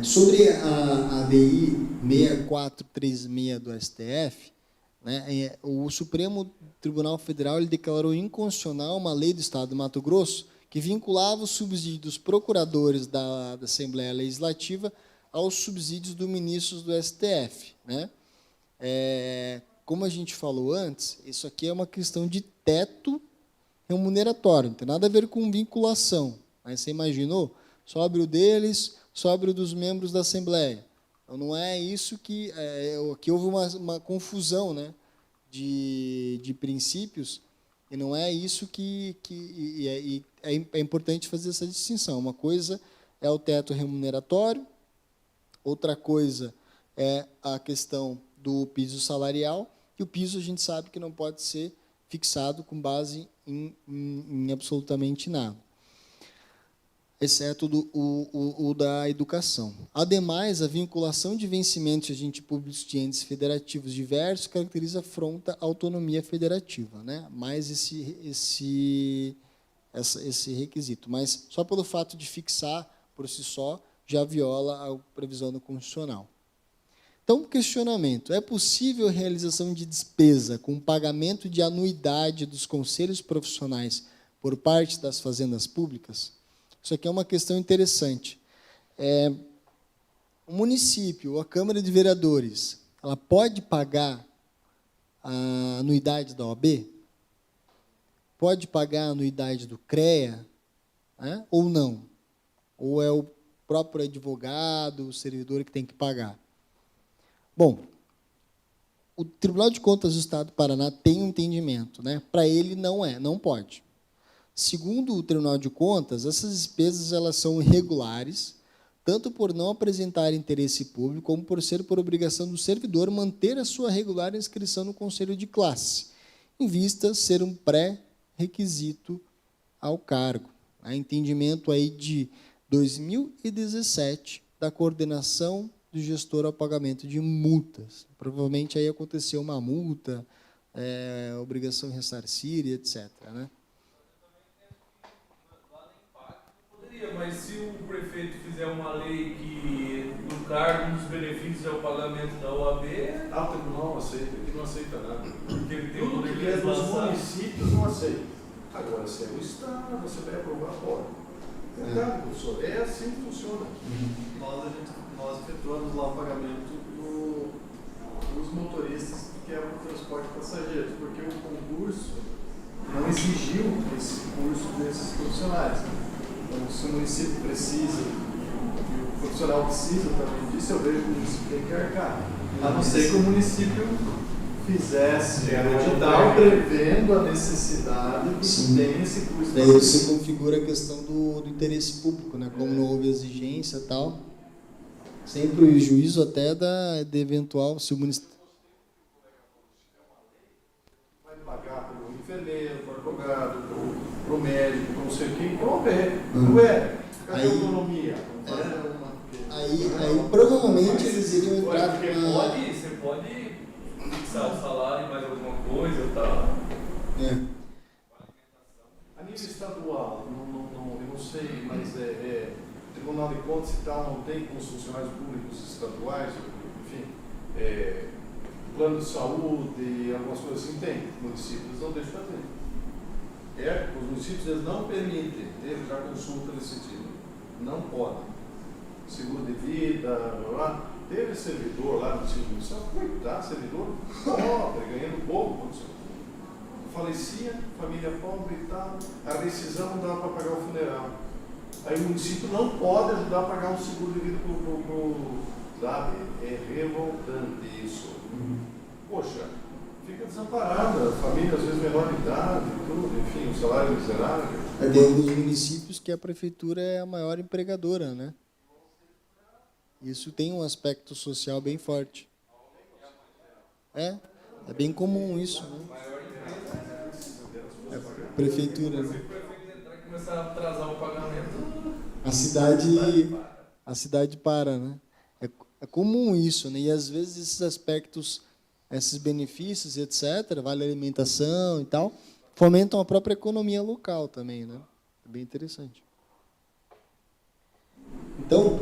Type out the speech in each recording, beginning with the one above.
Sobre a ADI 6436 do STF, né, o Supremo Tribunal Federal ele declarou inconstitucional uma lei do Estado do Mato Grosso que vinculava os subsídios dos procuradores da Assembleia Legislativa aos subsídios dos ministros do STF. Né? Como a gente falou antes, isso aqui é uma questão de teto remuneratório, não tem nada a ver com vinculação. Mas você imaginou? Sobre o deles, sobre o dos membros da Assembleia. Então, não é isso que... aqui houve uma confusão, né, de princípios, e não é isso que é importante fazer essa distinção. Uma coisa é o teto remuneratório, outra coisa é a questão do piso salarial, e o piso a gente sabe que não pode ser fixado com base em absolutamente nada, exceto o da educação. Ademais, a vinculação de vencimentos de agentes públicos de entes federativos diversos caracteriza afronta à autonomia federativa, né? Mais esse requisito. Mas, só pelo fato de fixar, por si só, já viola a previsão do constitucional. Então, questionamento. É possível a realização de despesa com pagamento de anuidade dos conselhos profissionais por parte das fazendas públicas? Isso aqui é uma questão interessante. O município, ou a Câmara de Vereadores, ela pode pagar a anuidade da OAB? Pode pagar a anuidade do CREA? Né? Ou não? Ou é o próprio advogado, o servidor que tem que pagar? Bom, o Tribunal de Contas do Estado do Paraná tem um entendimento, né? Para ele não pode. Segundo o Tribunal de Contas, essas despesas elas são irregulares, tanto por não apresentar interesse público, como por ser por obrigação do servidor manter a sua regular inscrição no Conselho de Classe, em vista de ser um pré-requisito ao cargo. Há entendimento aí de 2017 da coordenação do gestor ao pagamento de multas. Provavelmente aí aconteceu uma multa, obrigação de ressarcir, etc. Né? Mas se o prefeito fizer uma lei que no cargo um dos benefícios é o pagamento da OAB... o tribunal não aceita, ele não aceita nada. Porque ele tem Tudo que é dos municípios não aceita. Agora, se é o Estado, você vai aprovar fora. Verdade, professor, é assim que funciona. Nós efetuamos lá o pagamento dos motoristas que querem o transporte de passageiros, porque o concurso não exigiu esse curso desses profissionais. Então, se o município precisa, e o profissional precisa também disso, eu vejo que o município tem que arcar. A não ser que o município fizesse um edital prevendo a necessidade de que tenha esse curso. Daí você configura a questão do interesse público, né? Como não houve exigência e tal. Sempre o juízo até de eventual, se o município... Vai pagar para o enfermeiro, para o advogado, para o médico, para não sei quem, pronto, cadê a autonomia? Aí provavelmente eles iriam entrar... Você pode fixar o salário e mais alguma coisa e tal. A nível estadual, eu não sei, mas Tribunal de Contas e tal, não tem com os funcionários públicos estaduais, enfim, plano de saúde, algumas coisas assim, tem. Os municípios não deixam fazer. Os municípios eles não permitem, teve já consulta nesse sentido. Não podem. Seguro de vida, blá, blá. Teve servidor lá no Civil Municipal, coitado, servidor pobre, ganhando pouco, falecia, família pobre e tal, a rescisão não dava para pagar o funeral. Aí o município não pode ajudar a pagar um seguro de vida sabe? É revoltante isso. Poxa, fica desamparada, família às vezes menor de idade, tudo, enfim, o salário miserável. Tem alguns municípios que a prefeitura é a maior empregadora, né? Isso tem um aspecto social bem forte. É bem comum isso, né? É a prefeitura, né? Começar a atrasar o pagamento, a cidade para, né? É comum isso, né? E às vezes esses aspectos, esses benefícios, etc., vale alimentação e tal, fomentam a própria economia local também, né? É bem interessante. Então,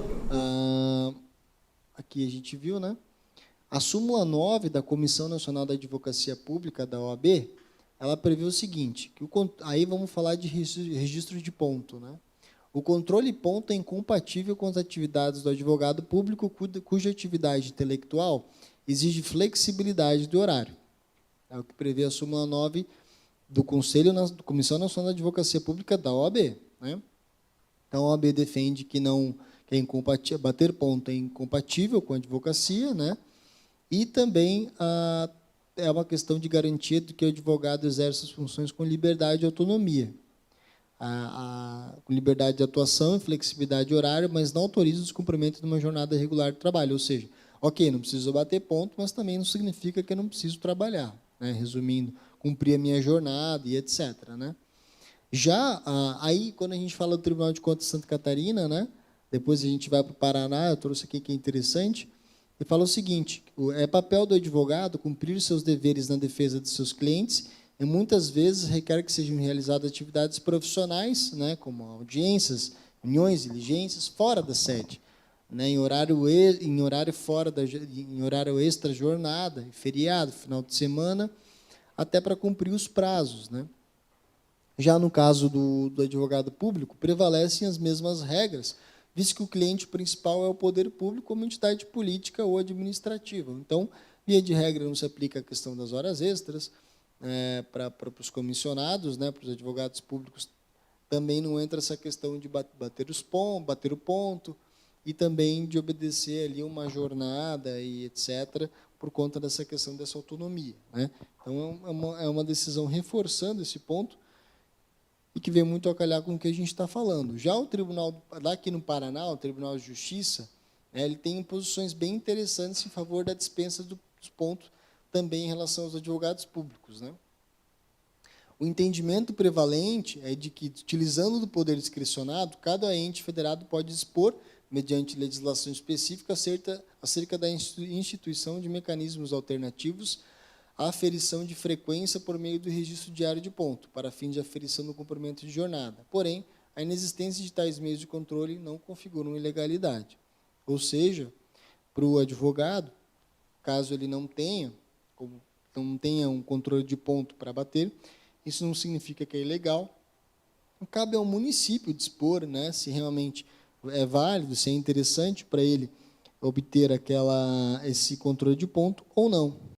Aqui a gente viu, né? A súmula 9 da Comissão Nacional da Advocacia Pública, da OAB, ela prevê o seguinte, aí vamos falar de registro de ponto, né? O controle ponto é incompatível com as atividades do advogado público cuja atividade intelectual exige flexibilidade do horário. É o que prevê a súmula 9 do Comissão Nacional da Advocacia Pública da OAB, né? Então, a OAB defende que é incompatível, bater ponto é incompatível com a advocacia, né? E também é uma questão de garantia de que o advogado exerce as funções com liberdade e autonomia, com liberdade de atuação e flexibilidade horária, mas não autoriza o descumprimento de uma jornada regular de trabalho. Ou seja, ok, não preciso bater ponto, mas também não significa que eu não preciso trabalhar, né? Resumindo, cumprir a minha jornada e etc., né? Já aí, quando a gente fala do Tribunal de Contas de Santa Catarina, né? Depois a gente vai para o Paraná, eu trouxe aqui que é interessante, e fala o seguinte, é papel do advogado cumprir seus deveres na defesa de seus clientes e muitas vezes requer que sejam realizadas atividades profissionais, né, como audiências, reuniões, diligências, fora da sede, né, em horário extra jornada, feriado, final de semana, até para cumprir os prazos, né? Já no caso do advogado público, prevalecem as mesmas regras, visto que o cliente principal é o poder público como entidade política ou administrativa. Então, via de regra, não se aplica a questão das horas extras, para os comissionados, né, para os advogados públicos, também não entra essa questão de bater o ponto, e também de obedecer ali uma jornada e etc., por conta dessa questão dessa autonomia, né? Então, é uma decisão reforçando esse ponto, e que vem muito a calhar com o que a gente está falando. Já o tribunal, lá aqui no Paraná, o Tribunal de Justiça, né, ele tem posições bem interessantes em favor da dispensa dos pontos também em relação aos advogados públicos, né? O entendimento prevalente é de que, utilizando do poder discricionado, cada ente federado pode dispor, mediante legislação específica, acerca da instituição de mecanismos alternativos a aferição de frequência por meio do registro diário de ponto, para fim de aferição do cumprimento de jornada. Porém, a inexistência de tais meios de controle não configuram ilegalidade. Ou seja, para o advogado, caso ele não tenha um controle de ponto para bater, isso não significa que é ilegal. Cabe ao município dispor, né, se realmente é válido, se é interessante para ele obter esse controle de ponto ou não.